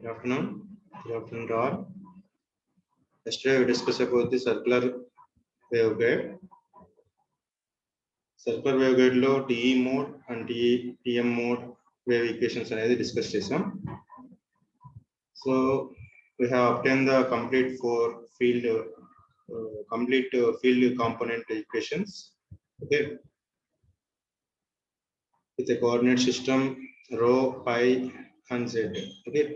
Good afternoon. Good afternoon to all. Yesterday we discussed about the circular waveguide. Circular waveguide lo TE mode and TM mode wave equations అనేది discuss చేసాం. So we have obtained the complete field component equations. Okay. With a coordinate system rho, pi, and z. Okay.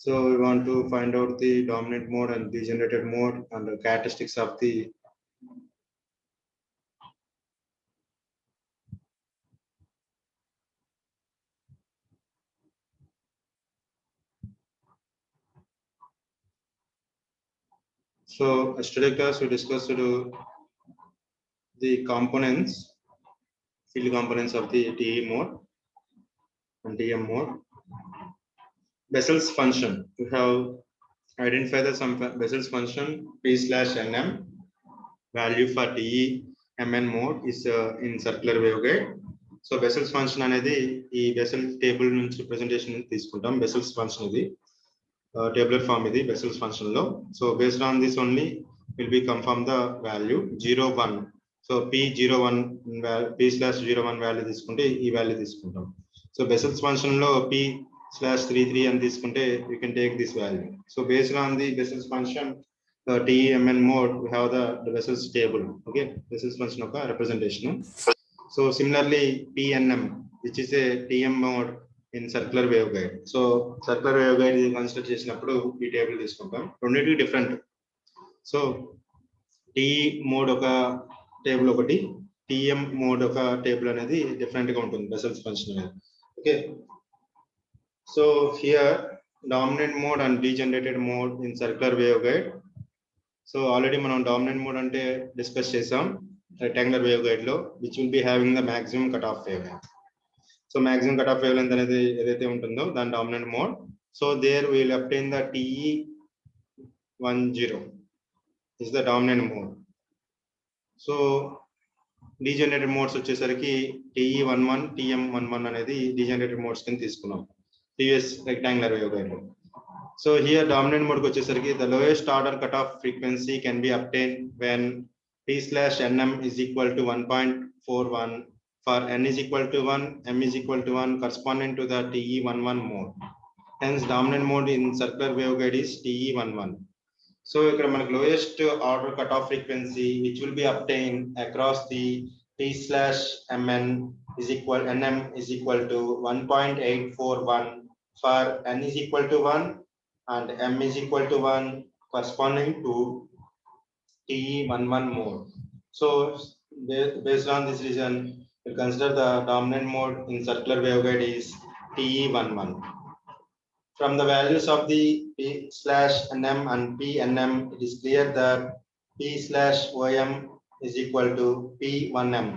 So we want to find out the dominant mode and degenerated mode and the characteristics of the So yesterday class we discussed the components, field components of the TE mode and TM mode. Bessel's function. We have identified some Bessel's function P/NM. Value for TE MN mode is in circular waveguide. So Bessel's function అనేది ఈ Bessel table నుంచి presentation తీసుకుంటాం. Bessel's function ఇది tabular form ఇది Bessel's function లో. So based on this only will be confirm the value 0, 1. So P01 P/01 value తీసుకుంటే ఈ value తీసుకుంటాం. So Bessel's function లో P/33 అని తీసుకుంటే we can take this value. So based on the Bessel's function TEMN mode we have the Bessel's table. Okay, Bessel's function of representation. So similarly PNM, which is a TM mode in circular waveguide. So circular waveguide is consider చేసినప్పుడు ఈ table తీసుకుంటాం. రెండింటికి different. So TE mode ఒక table ఒకటి, TM mode ఒక table అనేది different గా ఉంటుంది Bessel's function అనేది. Okay. So here dominant mode and degenerated mode in circular waveguide. So already మనం dominant mode అంటే డిస్కస్ చేసాం rectangular waveguide లో, which will be having the maximum cutoff wavelength. So maximum cutoff wavelength అనేది ఏదైతే ఉంటుందో దాని dominant mode. So there we will obtain the TE10 is the dominant mode. So degenerated modes వచ్చేసరికి TE11 TM11 అనేది degenerated modes కింద తీసుకున్నాం previous rectangular waveguide లో. So here dominant mode వచ్చేసరికి the lowest order cutoff frequency can be obtained when P/NM is equal to 1.41 for n is equal to 1, m is equal to 1 corresponding to the TE11 mode. Hence dominant mode in circular waveguide is TE11. So ఇక్కడ మనకు lowest order cutoff frequency which will be obtained across the P/NM is equal to 1.841 for n is equal to 1 and m is equal to 1 corresponding to TE11 mode. So based on this reason, we consider the dominant mode in circular waveguide is TE11. From the values of the P/NM and PNM, it is clear that P/OM is equal to P1M.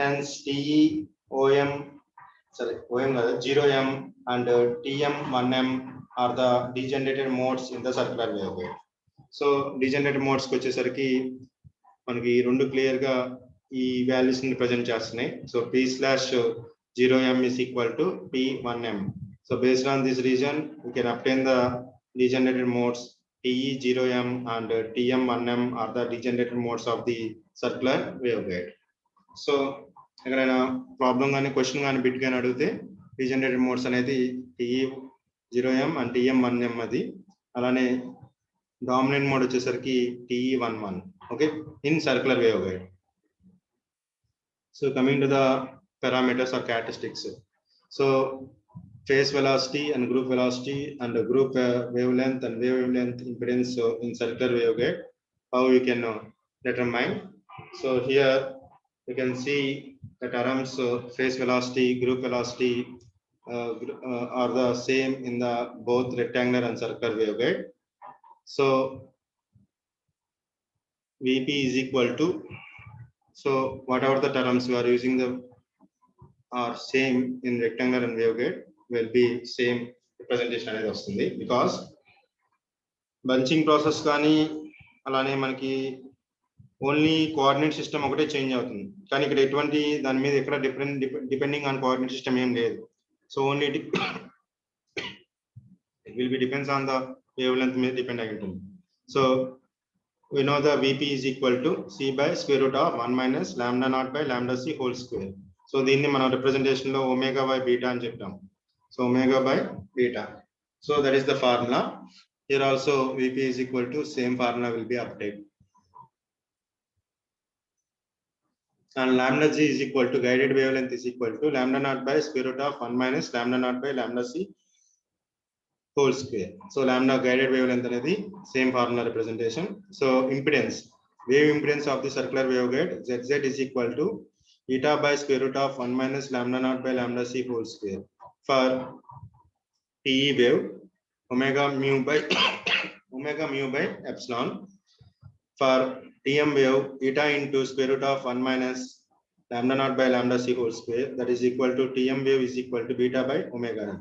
Hence TE0M and TM1M are the degenerated modes in the circular waveguide. So degenerated modes కి వచ్చేసరికి మనకి రెండు clear గా ఈ values ని present చేస్తున్నాయి. So P/0M is equal to P1M. So based on this reason, we can obtain the degenerated modes TE0M and TM1M are the degenerated modes of the circular waveguide. So ఎక్కడైనా problem కానీ question కానీ bit కానీ అడిగితే degenerated modes అనేది TE0M and TM1M అది, అలానే dominant mode వచ్చేసరికి TE11. Okay, in circular waveguide. So coming to the parameters or characteristics. So phase velocity and group velocity and group wavelength and wavelength impedance in circular waveguide, how we can determine. So here you can see the terms phase velocity, group velocity are the same in the both rectangular and circular waveguide. So VP is equal to, so whatever the terms we are using the are same in rectangular and waveguide will be same representation అనేది వస్తుంది, because bunching process కానీ అలానే మనకి only coordinate system ఒకటే change అవుతుంది, కానీ ఇక్కడ ఎటువంటి దాని మీద ఎక్కడ డిపెండింగ్ ఆన్ కోఆర్డినేట్ సిస్టమ్ ఏం లేదు. So only It will be depends on the wavelength may depend on it. So we know the Vp is equal to c by square root of 1 minus lambda naught by lambda c whole square. So దీన్ని మనం representation లో omega by beta అని చెప్తాం. So omega by beta. So that is the formula. Here also Vp is equal to same formula will be obtained. And lambda g is equal to guided wavelength is equal to lambda naught by square root of 1 minus lambda naught by lambda c whole square. So lambda guided wavelength anedi same formula representation. So impedance, wave impedance of the circular waveguide zz is equal to eta by square root of 1 minus lambda naught by lambda c whole square. For TE wave, omega mu by omega mu by epsilon. For TM wave, eta into square root of 1 minus lambda naught by lambda c whole square, that is equal to TM wave is equal to beta by omega n.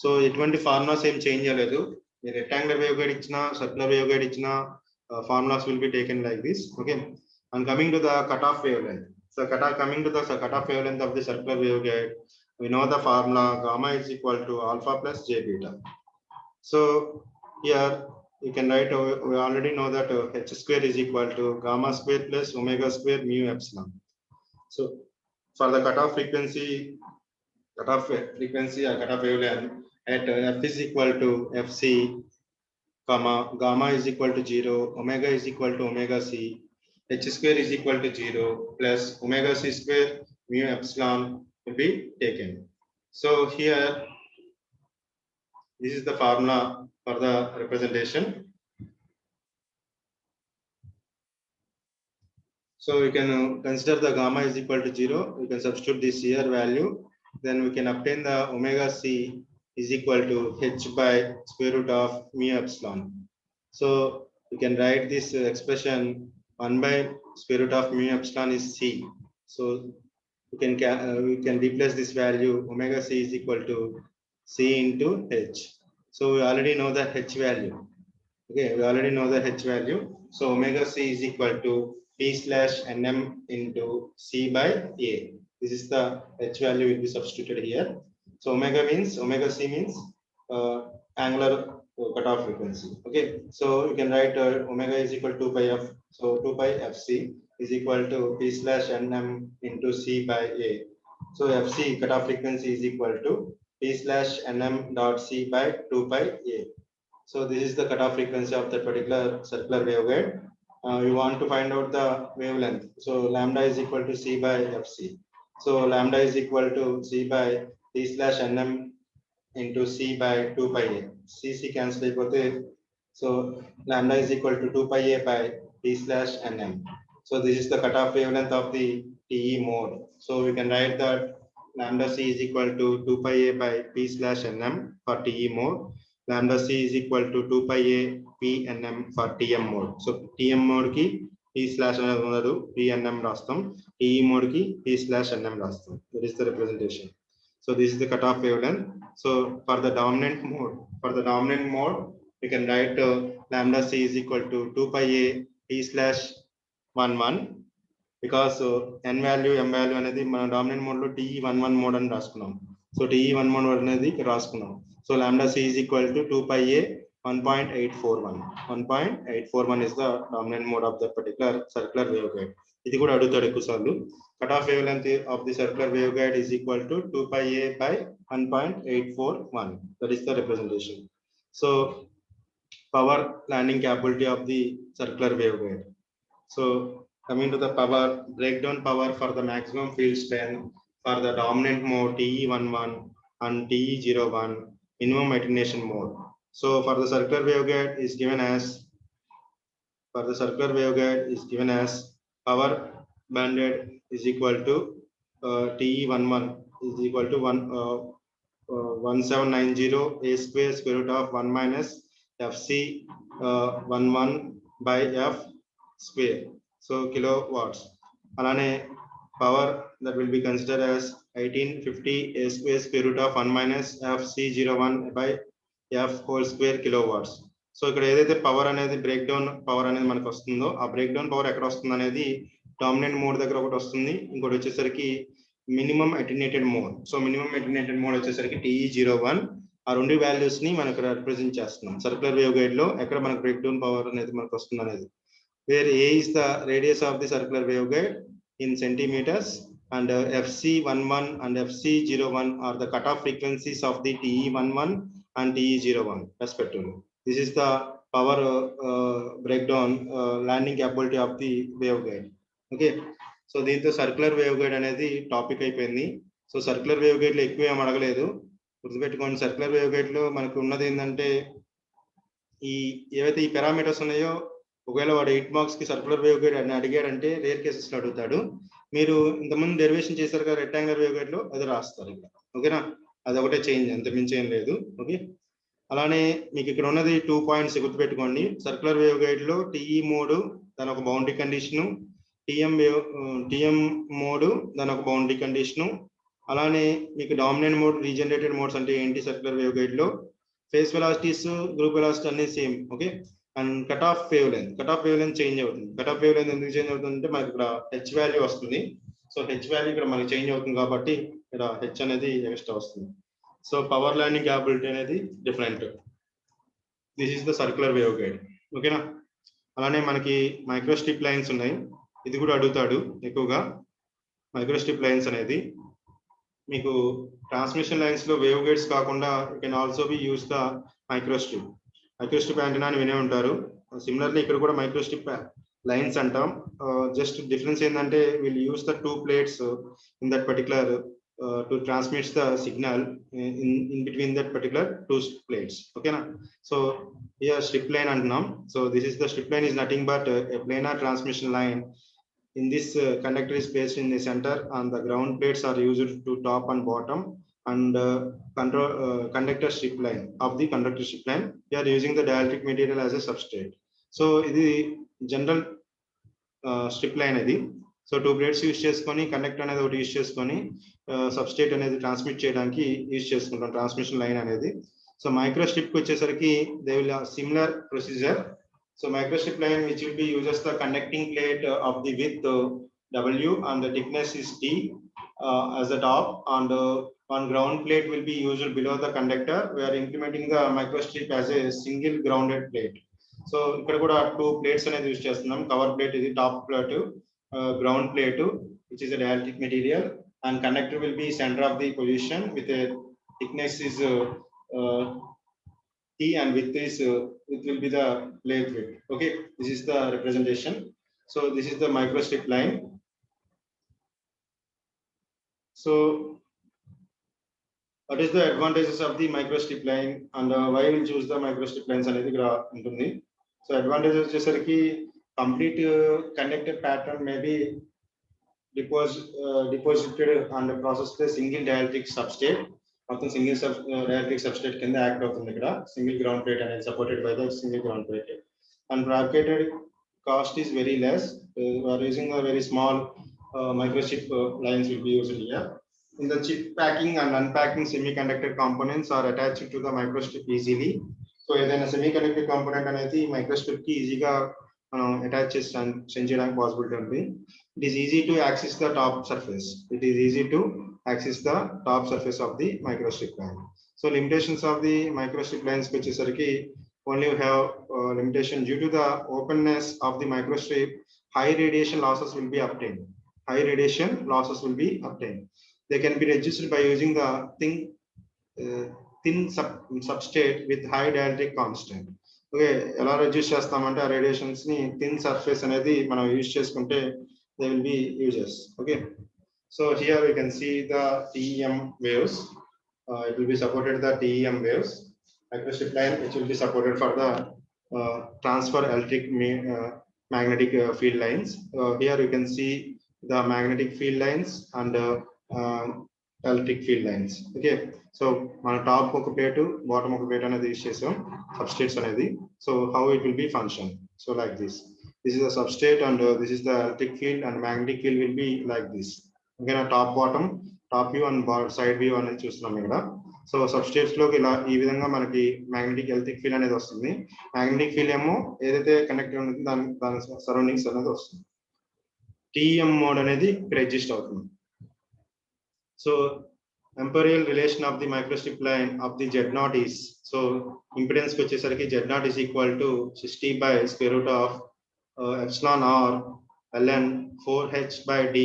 So ఎటువంటి formulas ఏం change చేయలేదు. మీరు rectangular wave guide ఇచ్చినా circular wave guide ఇచ్చినా formulas will be taken like this. Okay, and coming to the cutoff wavelength. So coming to the cutoff wavelength of the circular waveguide, we know the formula gamma is equal to alpha plus j beta. So here you can write, we already know that h square is equal to gamma square plus omega square mu epsilon. So for the cutoff frequency or cutoff wavelength at f is equal to fc, comma gamma is equal to 0, omega is equal to omega c, h square is equal to 0 plus omega c square mu epsilon will be taken. So here this is the formula for the representation. So you can consider the gamma is equal to 0. You can substitute this here value. Then we can obtain the omega c is equal to h by square root of mu epsilon. So you can write this expression 1 by square root of mu epsilon is c. So we can replace this value omega c is equal to c into h. So we already know the h value. Okay, we already know the h value. So omega c is equal to p slash nm into c by a. This is the h value will be substituted here. So omega c means angular cutoff frequency. Okay, so you can write omega is equal to 2 pi f. So 2 pi fc is equal to p slash nm into c by a. So fc cutoff frequency is equal to p slash nm dot c by 2 pi a. So this is the cutoff frequency of that particular circular waveguide. We want to find out the wavelength. So lambda is equal to c by fc. So lambda is equal to c by p slash nm into c by 2 pi a. C cancel అయిపోతే, so lambda is equal to 2 pi a by p slash nm. So this is the cutoff wavelength of the TE mode. So we can write that lambda c is equal to 2 pi a by p slash nm for TE mode. Lambda c is equal to 2 pi a p nm for TM mode. So TM mode ki p slash nm p nm rastam, TE mode ki p slash nm rastam. That is the representation. So this is the cutoff wavelength. So for the dominant mode, we can write lambda c is equal to 2 pi a p slash 11, because n value m value అనేది మన dominant mode లో TE11 mode అని రాసుకున్నాం. So TE11 mode అనేది రాసుకున్నాం. So lambda c is equal to 2 pi a 1.841. 1.841 is the dominant mode of that particular circular waveguide. ఇది కూడా అడుగుతాడు ఎక్కువ సార్లు. Cutoff wavelength of the circular waveguide is equal to 2 pi a by 1.841. That is the representation. So power landing capability of the circular waveguide. So coming to the power, breakdown power for the maximum field strength for the dominant mode TE11 and TE01 minimum attenuation mode. So for the circular waveguide is given as power banded is equal to TE11 is equal to 1790 a square root of 1 minus fc 11 by f square. So kilowatts. Alane power that will be considered as 1850 a square root of 1 minus fc01 by f whole square kilowatts. So ఇక్కడ ఏదైతే power అనేది break down power అనేది మనకు వస్తుందో ఆ break down power ఎక్కడ వస్తుంది అనేది డామినెంట్ మోడ్ దగ్గర ఒకటి వస్తుంది, ఇంకోటి వచ్చేసరికి minimum attenuated mode. So minimum attenuated mode వచ్చేసరికి TE01, ఆ రెండు వాల్యూస్ ని మనం ఇక్కడ రిప్రజెంట్ చేస్తున్నాం. సర్క్యులర్ వేవ్ గైడ్ లో ఎక్కడ మనకు బ్రేక్ డౌన్ పవర్ అనేది మనకు వస్తుంది అనేది. Where a is the radius of the circular waveguide in centimetres and FC11 and FC01 are the cutoff frequencies of the TE11 and TE01 respectively. This is the power breakdown landing capability of the waveguide. Okay, so దీంతో circular wave guide అనేది topic అయిపోయింది. So circular wave guide లో ఎక్కువ ఏం అడగలేదు, గుర్తుపెట్టుకోండి. Circular wave guide లో మనకు ఉన్నది ఏంటంటే ఈ ఏవైతే ఈ పారామీటర్స్ ఉన్నాయో, ఒకవేళ వాడు 8 మార్క్స్ కి సర్క్యులర్ వేవ్ గైడ్ అని అడిగాడంటే రేర్ కేసెస్ లో అడుగుతాడు. మీరు ఇంతకుముందు డెరివేషన్ చేశారు కదా రెక్టాంగులర్ వేవ్ గైడ్ లో, అది రాస్తారు ఇక్కడ. ఓకేనా, అది ఒకటే చేంజ్, అంత మించి ఏం లేదు. ఓకే, అలానే మీకు ఇక్కడ ఉన్నది 2 పాయింట్స్ గుర్తుపెట్టుకోండి. సర్క్యులర్ వేవ్ గైడ్ లో TE మోడ్ దాని ఒక బౌండరీ కండిషను, TM మోడ్ దాని ఒక బౌండరీ కండిషను, అలానే మీకు డామినెంట్ మోడ్, రీజనరేటెడ్ మోడ్స్ అంటే ఏంటి సర్క్యులర్ వేవ్ గైడ్ లో, ఫేస్ వెలాసిటీస్, గ్రూప్ వెలాసిటీ అన్ని same. Okay, and cut off wave length change అవుతుంది. కట్ ఆఫ్ వేవ్ లెంత్ ఎందుకు చేంజ్ అవుతుంది అంటే మనకి ఇక్కడ హెచ్ వాల్యూ వస్తుంది. సో హెచ్ వాల్యూ ఇక్కడ మనకి చేంజ్ అవుతుంది కాబట్టి ఇక్కడ హెచ్ అనేది ఎక్స్ట్రా వస్తుంది. సో పవర్ ల్యాండింగ్ క్యాపబిలిటీ అనేది different. This is the circular wave guide. ఓకేనా, అలానే మనకి మైక్రోస్ట్రిప్ లైన్స్ ఉన్నాయి, ఇది కూడా అడుగుతాడు ఎక్కువగా. మైక్రోస్ట్రిప్ లైన్స్ అనేది మీకు ట్రాన్స్మిషన్ లైన్స్ లో వేవ్ గైడ్స్ కాకుండా you can also be use the microstrip antenna అని వినే ఉంటారు. సిమిలర్లీ ఇక్కడ కూడా మైక్రోస్ట్రిప్ లైన్స్ అంటాం. జస్ట్ డిఫరెన్స్ ఏంటంటే will use the 2 plates in that particular to transmit the signal in between that particular 2 plates. ఓకేనా, so here strip line అంటున్నాం. So this is the strip line is nothing but a planar transmission line. In this conductor is placed in the center and the ground plates are used to top and bottom and conductor strip line of the conductor strip line. We are using the dielectric material as a substrate. So ఇది general strip line అది. So 2 plates use చేసుకొని conductor అనేది ఒకటి use చేసుకొని substrate అనేది transmit చేయడానికి use చేసుకుంటాం transmission line అనేది. సో మైక్రో స్ట్రిప్ కి వచ్చేసరికి they will similar procedure. So microstrip line which will be uses the conducting plate of the width W and the thickness is D as the top, and one ground plate will be used below the conductor. We are implementing the microstrip as a single grounded plate. So ఇక్కడ కూడా 2 plates అనేది use చేస్తున్నాం. Cover plate ఇది top plate, ground plate which is a dielectric material, and conductor will be center of the position with a thickness is T and width is it will be the plate width. Okay, this is the representation. So this is the microstrip line. So what is the advantages of the microstrip line and why we choose the microstrip lines అనేది ఇక్కడ ఉంటుంది. So advantages వచ్చేసరికి complete conductor pattern may be deposited and processed single dielectric substrate. మొత్తం single dielectric substrate కింద act అవుతుంది. ఇక్కడ single ground plate అనేది supported by the single ground plate. And bracketed cost is very less. Or using a very small microchip lines will be used here. In the chip packing and unpacking, semiconductor components are attached to the microstrip easily. So ఏదైనా semiconductor component అనేది microstrip కి ఈజీగా మనం attach చేసి send చేయడానికి possibility ఉంది. It is easy to access the top surface. It is easy to access the top surface of the microstrip line. So limitations of the microstrip lines వచ్చేసరికి only have limitation due to the openness of the microstrip. High radiation losses will be obtained. High radiation losses will be obtained. They can be reduced by using the thin substrate with high dielectric constant. Okay, ఎలా reduce చేస్తామంటే ఆ radiations ని thin surface అనేది మనం use చేసుకుంటే they will be uses. Okay, so here we can see the TEM waves. It will be supported the TEM waves microstrip line which will be supported for the transfer electric magnetic field lines. Here you can see the magnetic field lines and electric field lines. Okay, so మన top ఒక plate bottom ఒక plate అనేది use చేసాం substrates అనేది. So how it will be function. So like this is the substrate and this is the electric field and magnetic field will be like this. Okay, na top bottom top view and side view అనేది చూస్తున్నాం ఇక్కడ. So substrates లోకి ఇలా ఈ విధంగా మనకి magnetic electric field అనేది వస్తుంది. మ్యాగ్నెటిక్ ఫీల్డ్ ఏమో ఏదైతే కనెక్టెడ్ ఉంటుంది దాని సరౌండింగ్స్ అనేది వస్తుంది. TEM మోడ్ అనేది ఇక్కడ ఎగ్జిస్ట్ అవుతుంది. So Imperial relation of the microstrip line of the Z naught is, so impedance ko vachesariki Z naught is equal to 60 by square root of epsilon r ln 4h by d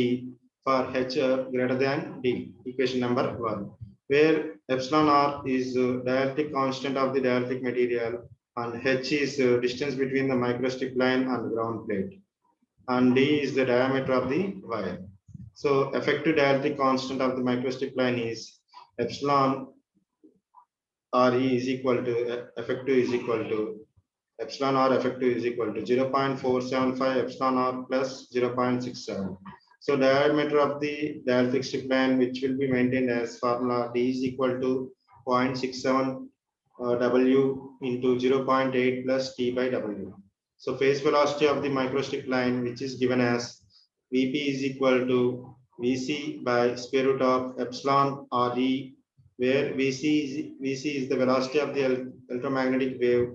for h greater than d, equation number 1, where epsilon r is dielectric constant of the dielectric material and h is distance between the microstrip line and ground plate, and d is the diameter of the wire. So effective dielectric constant of the microstrip line is epsilon Re is equal to effective is equal to epsilon r effective is equal to 0.475 epsilon r plus 0.67. So diameter of the dielectric strip line, which will be maintained as formula d is equal to 0.67 w into 0.8 plus t by w. So phase velocity of the microstrip line, which is given as Vp is equal to Vc by square root of epsilon Re, where Vc is the velocity of the electromagnetic wave,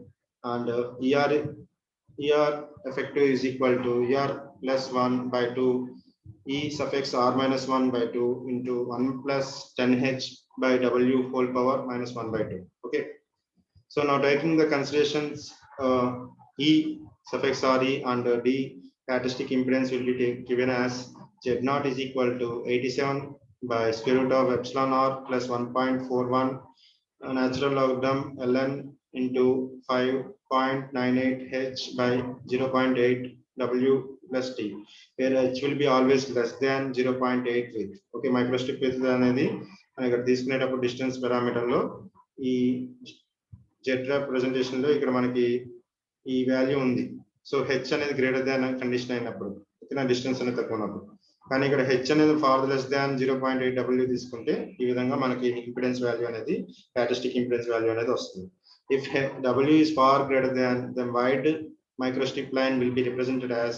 and Er effective is equal to Er plus 1 by 2 E suffix R minus 1 by 2 into 1 plus 10H by W whole power minus 1 by 2. Okay. So now taking the considerations, E suffix Re and D characteristic impedance will be given as Z naught is equal to 87 by square root of epsilon r plus 1.41 natural logarithm ln into 5.98 h by 0.8 w plus t, where h will be always less than 0.8 with. Okay, microstrip width అనేది ఇక్కడ తీసుకునేటప్పుడు distance parameter లో ఈ Z representation లో ఇక్కడ మనకి ఈ value ఉంది. సో హెచ్ అనేది గ్రేటర్ దాన్ కండిషన్ అయినప్పుడు, ఓకేనా, డిస్టెన్స్ అనేది తక్కువ ఉన్నప్పుడు. కానీ ఇక్కడ హెచ్ అనేది ఫార్ లెస్ దాన్ 0.8 డబ్ల్యూ తీసుకుంటే ఈ విధంగా మనకి ఇంపిడెన్స్ వాల్యూ అనేది క్యారెక్టరిస్టిక్ ఇంపిడెన్స్ వాల్యూ అనేది వస్తుంది. If W is far greater than, then wide microstrip line will be represented as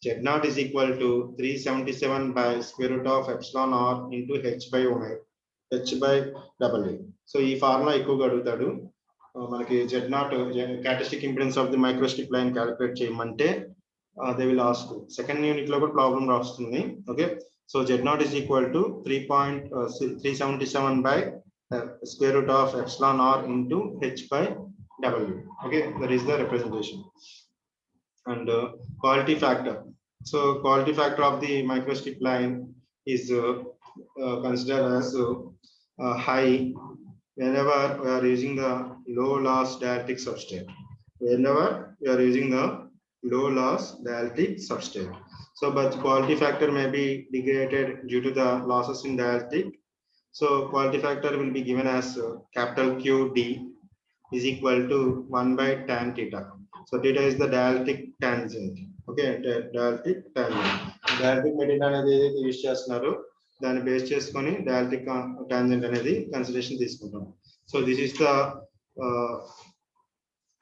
Z naught is equal to 377 by square root of epsilon r into h by omega h by w. So ఈ formula ఎక్కువగా అడుగుతాడు. మనకి Z naught characteristic impedance of the microstrip line calculate చేయమంటే they will ask. Second unit లో కూడా problem రాస్తుంది. Okay, so Z naught is equal to 377 by square root of epsilon r into h by w. Okay, that is the representation. And quality factor. So quality factor of the microstrip line is considered as high whenever we are using the low loss dielectric substrate. Whenever we are using the low loss dielectric substrate. So but quality factor may be degraded due to the losses in dielectric. So quality factor will be given as capital QD is equal to 1 by tan theta. So theta is the dielectric tangent. Okay, dielectric tangent. Dielectric material అనేది ఏదైతే use చేస్తున్నారో దాన్ని base చేసుకొని dielectric tangent అనేది consideration తీసుకుంటాం. So this is the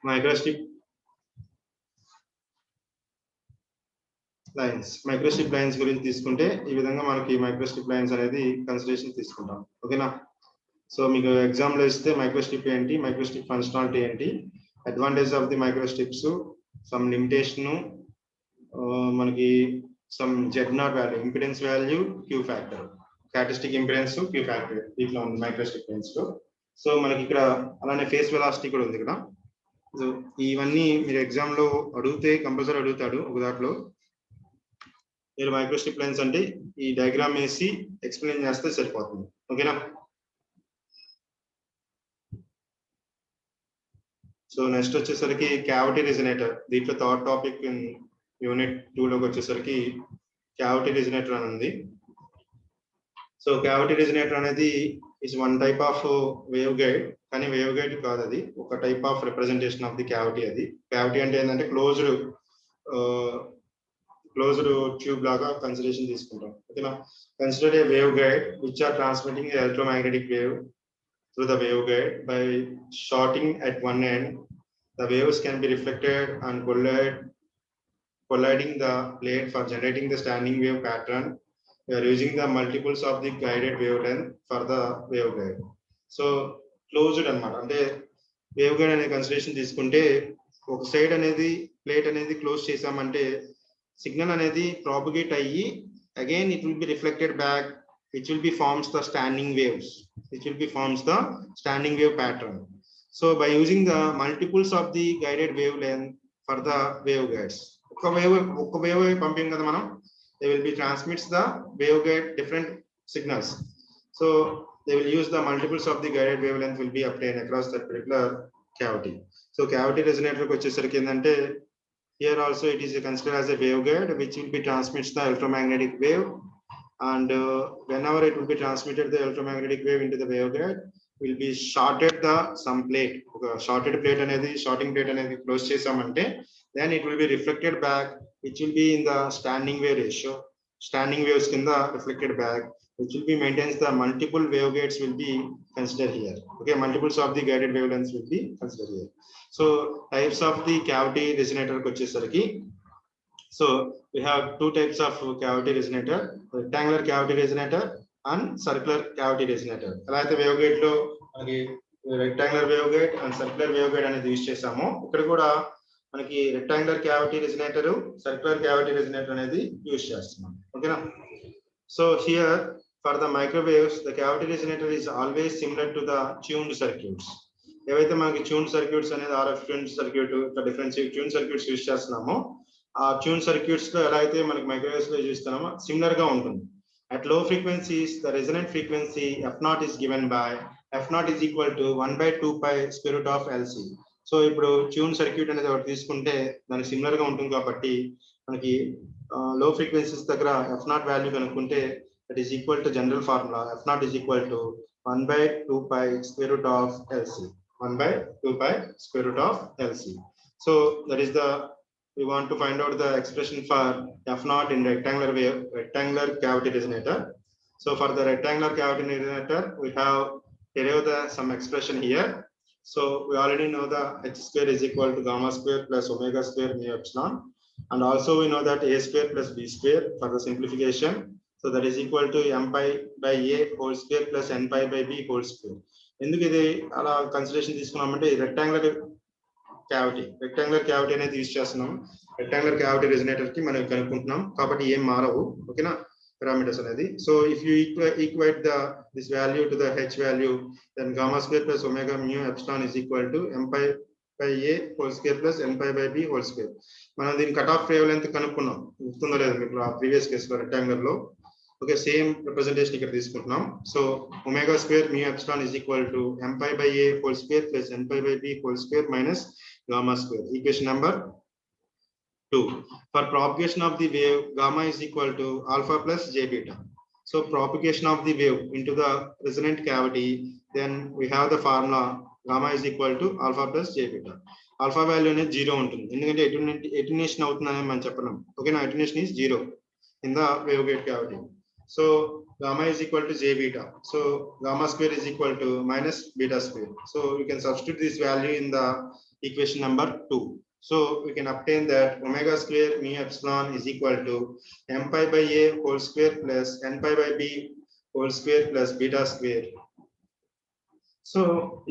microstrip lines. Microstrip lines గురించి తీసుకుంటే ఈ విధంగా మనకి మైక్రోస్ట్రిప్ లైన్స్ అనేది కన్సిడరేషన్ తీసుకుంటాం. ఓకేనా, సో మీకు ఎగ్జామ్ లో ఇస్తే మైక్రోస్ట్రిప్ ఏంటి, మైక్రోస్ట్రిప్ ఫంక్షనాలిటీ ఏంటి, advantage of the microstrips, some limitation, మనకి some Z naught value, impedance value, Q factor, characteristic impedance, Q factor ఇట్లా ఉంది మైక్రోస్ట్రిప్ లైన్స్ లో. సో మనకి ఇక్కడ అలానే ఫేస్ వెలాసిటీ కూడా ఉంది ఇక్కడ. సో ఇవన్నీ మీరు ఎగ్జామ్ లో అడిగితే కంపల్సరీ అడుగుతాడు ఒక దాంట్లో. మీరు మైక్రోస్ట్రిప్ లైన్స్ అంటే ఈ డయాగ్రామ్ వేసి ఎక్స్ప్లెయిన్ చేస్తే సరిపోతుంది. ఓకేనా, సో నెక్స్ట్ వచ్చేసరికి క్యావిటీ రెజనేటర్. దీంట్లో థర్డ్ టాపిక్ యూనిట్ 2 లోకి వచ్చేసరికి క్యావిటీ రెజనేటర్ అని ఉంది. సో క్యావిటీ రెజనేటర్ అనేది is one type of waveguide, కానీ వేవ్ గైడ్ కాదు, అది ఒక type of representation of the cavity. అది క్యావిటీ అంటే ఏంటంటే క్లోజ్డ్ ట్యూబ్ లాగా కన్సిడరేషన్ తీసుకుంటాం. ఓకేనా, consider a waveguide which are transmitting electromagnetic wave through the waveguide by shorting at one end. The waves can be reflected and colliding the plate for generating the standing wave pattern. We are using the multiples of the guided wavelength for the waveguide. So closed అన్నమాట. అంటే waveguide అనే consideration తీసుకుంటే ఒక side అనేది plate అనేది close చేసామంటే signal అనేది propagate అయ్యి again it will be reflected back which will be forms the standing waves, standing wave pattern. So by using the multiples of the guided wavelength for the waveguides, pumping kada manam, they will be transmits the waveguide different signals. So they will use the multiples of the guided wavelength will be obtained across that particular cavity. So cavity resonator వచ్చేసరికి ఏంటంటే here also it is considered as a waveguide which will be transmits the electromagnetic wave, and whenever it will be transmitted the electromagnetic wave into the waveguide will be shorted the some plate, shorted plate అనేది shorting plate అనేది close చేసామంటే then it will be reflected back, which will be in the standing wave ratio, standing waves kinda reflected back, which will be maintains the multiple waveguides will be considered here. Okay, multiples of the guided wavelengths will be considered here. So types of the cavity resonator kochesariki, so we have two types of cavity resonator, rectangular cavity resonator and circular cavity resonator. అలాగే waveguide లో మనకి rectangular waveguide and circular waveguide అనేది use చేసాము. ఇక్కడ కూడా మనకి rectangular cavity resonator, circular cavity resonator అనేది use చేస్తున్నాం. ఓకేనా? So here for the microwaves, the cavity resonator is always similar to the tuned circuits. ఏవైతే మనకి tuned circuits అనేది RF tuned circuit, different tuned circuits use చేస్తున్నామో ఆ tuned circuits లో ఎలా అయితే మనకి microwaves లో చూస్తున్నామో సిమిలర్ గా ఉంటుంది. At low frequencies, the resonant frequency f0 is given by f0 is equal to 1 by 2 pi square root of LC. So ఇప్పుడు ట్యూన్ సర్క్యూట్ అనేది ఒకటి తీసుకుంటే దానికి సిమిలర్ గా ఉంటుంది కాబట్టి మనకి లో ఫ్రీక్వెన్సీస్ దగ్గర f0 వాల్యూ కనుక్కుంటే that is equal to general formula f0 is equal to 1 by 2 pi square root of LC, 1 by 2 pi square root of LC. So that is the, we want to find out the expression for f0 in rectangular cavity resonator. So for the rectangular cavity resonator, we have derived some expression here. So we already know the h square is equal to gamma square plus omega square mu epsilon, and also we know that a square plus b square for the simplification. So that is equal to m pi by a whole square plus n pi by b whole square. ఎందుకు ఇది అలా consideration తీసుకున్నామంటే rectangular cavity అనేది use చేస్తున్నాం. Rectangular cavity రెజోనేటర్ కి మనం కనుక్కుంటున్నాం కాబట్టి ఏం మారవు. ఓకేనా? parameters అనేది. So if you equate this value to the h value, then gamma square plus omega mu epsilon is equal to m pi by a whole square plus n pi by b whole square. మనం దీని cut off wave length కనుక్కున్నాం, గుర్తుందో లేదు మీకు previous కేసులో rectangular లో. Okay, same representation ఇక్కడ తీసుకుంటున్నాం. So omega square mu epsilon is equal to m pi by a whole square plus n pi by b whole square minus gamma square. Equation number 2. For propagation of the wave, gamma is equal to alpha plus j beta. So propagation of the wave into the resonant cavity, then we have the formula gamma is equal to alpha plus j beta. Alpha value అనేది 0 ఉంటుంది ఎందుకంటే attenuation అవుతుందని మనం చెప్పలేం. ఓకేనా? Attenuation is 0 in the waveguide cavity. So gamma is equal to j beta. So gamma square is equal to minus beta square. So we can substitute this value in the equation number 2. So we can obtain that omega square mu epsilon is equal to m pi by a whole square plus n pi by b whole square plus beta square. So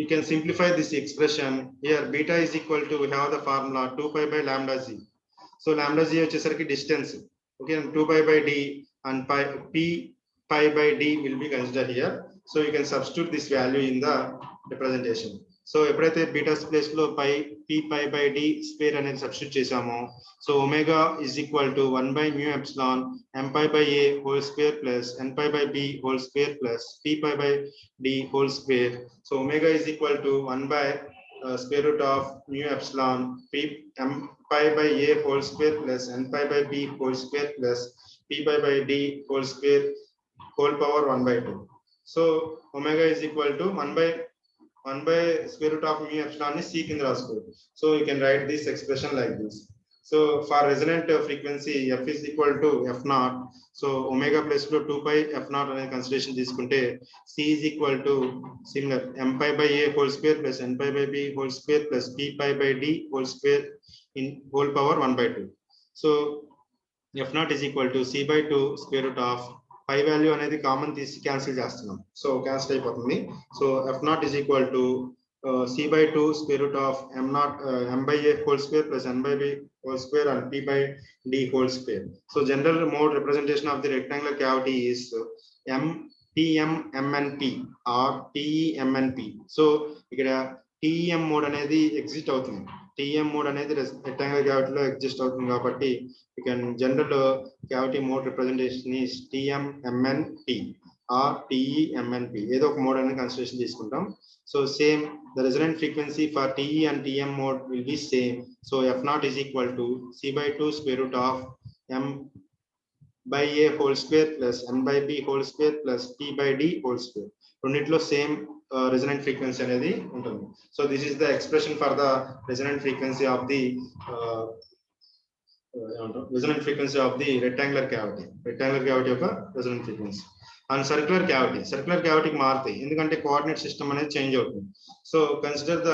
you can simplify this expression. Here beta is equal to, we have the formula 2 pi by lambda z. So lambda z వచ్చేసరికి distance. Okay, and 2 pi by d and p pi by d will be considered here. So you can substitute this value in the representation. So ఎప్పుడైతే beta place లో p pi by d square అనేది substitute చేసామో, so omega is equal to 1 by mu epsilon m pi by a whole square plus n pi by b whole square plus p pi by d whole square. So omega is equal to 1 by square root of mu epsilon m pi by a whole square plus n pi by b whole square plus p pi by d whole square whole power 1 by 2. So omega is equal to 1 by square root of mu epsilon is c కింద రాసుకోవచ్చు. So you can write this expression like this. So for resonant frequency f is equal to f0. So omega plus 2 pi f0 అనే consideration తీసుకుంటే c is equal to similar m pi by a whole square plus n pi by b whole square plus p pi by d whole square in whole power 1 by 2. So f0 is equal to c by 2 square root of pi value అనేది common తీసి cancel చేస్తున్నాం. So cancel అయిపోతుంది. So f0 is equal to c by 2 square root of m by a whole square plus n by b whole square and p by d whole square. So general mode representation of the rectangular cavity is m TMMNP or TEMNP. So ఇక్కడ TEM mode అనేది exist అవుతుంది. TEM mode అనేది rectangular క్యావిటీలో exist అవుతుంది కాబట్టి you can general cavity mode representation is TMMNP or TEMNP. ఏదో ఒక mode అనేది consideration తీసుకుంటాం. So same the resonant frequency for TE and TM mode will be same. So F0 is equal to C/2 square root of M by A whole square plus N by B whole square plus P by D whole square. రెండిట్లో same resonant frequency అనేది ఉంటుంది. So this is the expression for the resonant frequency of the resonant frequency of the rectangular cavity. Rectangular cavity యొక్క resonant frequency. And circular cavity కి మారుతాయి ఎందుకంటే coordinate system అనేది change అవుతుంది. So consider the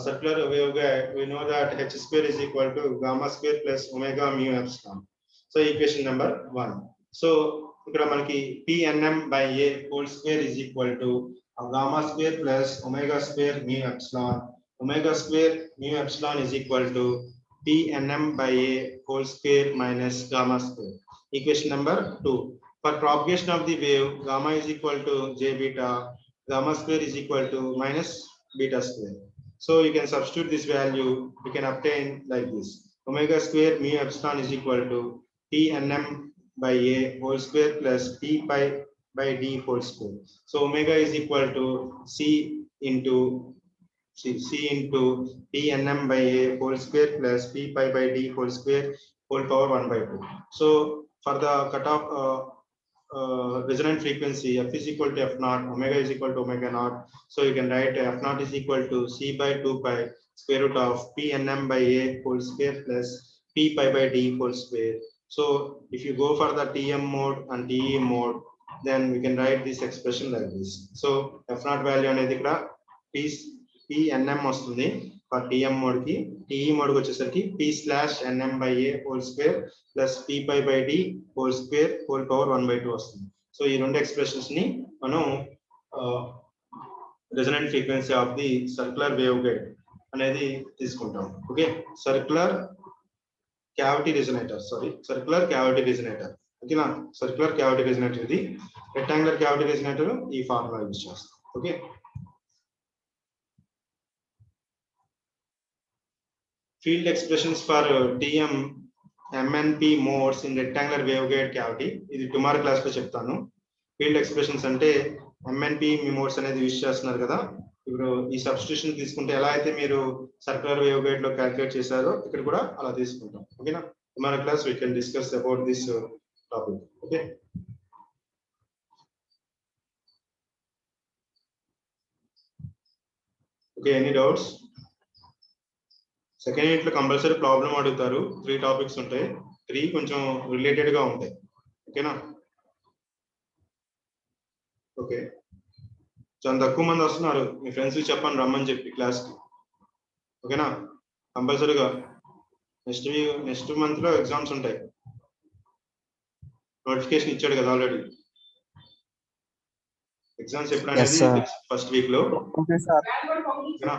circular waveguide. We know that h square is equal to gamma square plus omega mu epsilon. So equation number 1. So ఇక్కడ మనకి PNM by A whole square is equal to gamma square plus omega square mu epsilon. Omega square mu epsilon is equal to PNM by A whole square minus gamma square. Equation number 2. For propagation of the wave, gamma is equal to J beta, gamma square is equal to minus beta square. So you can substitute this value, you can obtain like this. Omega square mu epsilon is equal to PNM by A whole square plus P pi by D whole square. So omega is equal to C into PNM by A whole square plus P pi by D whole square whole power 1/2. So for the cutoff resonant frequency, F is equal to F0, omega is equal to omega naught. So you can write F0 is equal to C by 2 pi square root of PNM by A whole square plus P pi by D whole square. So if you go for the TM mode and TE mode, then we can write this expression like this. So F0 value అనేది ఇక్కడ PNM వస్తుంది for TM mode కి. TE mode వచ్చేసరికి P/NM by A whole square plus P pi by D whole square whole power 1/2 వస్తుంది. So ఈ రెండు expressions ని మనం resonant frequency of the circular wave guide అనేది తీసుకుంటాం. Okay, circular cavity resonator, circular cavity resonator. ఓకేనా, circular cavity resonator ఇది. Rectangular cavity resonator ఈ ఫార్ములా యూజ్ చేస్తాం. Okay, field expressions for TM MNP modes in rectangular waveguide cavity. ఇది tomorrow class లో చెప్తాను. Field expressions అంటే MNP మోడ్స్ అనేది use చేస్తున్నారు కదా, ఇప్పుడు ఈ సబ్స్టిట్యూషన్ తీసుకుంటే ఎలా అయితే మీరు సర్క్యులర్ వేవ్గైడ్ లో క్యాలిక్యులేట్ చేశారో ఇక్కడ కూడా అలా తీసుకుంటాం. ఓకేనా, tomorrow class we can discuss about this topic. Okay, okay, any doubts? Second unit లో కంపల్సరీ ప్రాబ్లం అడుగుతారు. 3 టాపిక్స్ ఉంటాయి, 3 కొంచెం రిలేటెడ్ గా ఉంటాయి. ఓకేనా, ఓకే, చాలా తక్కువ మంది వస్తున్నారు. మీ ఫ్రెండ్స్ కి చెప్పండి రమ్మని చెప్పి క్లాస్ కి. ఓకేనా, కంపల్సరీగా నెక్స్ట్ మంత్ లో ఎగ్జామ్స్ ఉంటాయి. నోటిఫికేషన్ ఇచ్చాడు కదా ఆల్రెడీ. ఎగ్జామ్స్ ఎప్పుడు అనేది ఫస్ట్ వీక్ లో. ఓకేనా,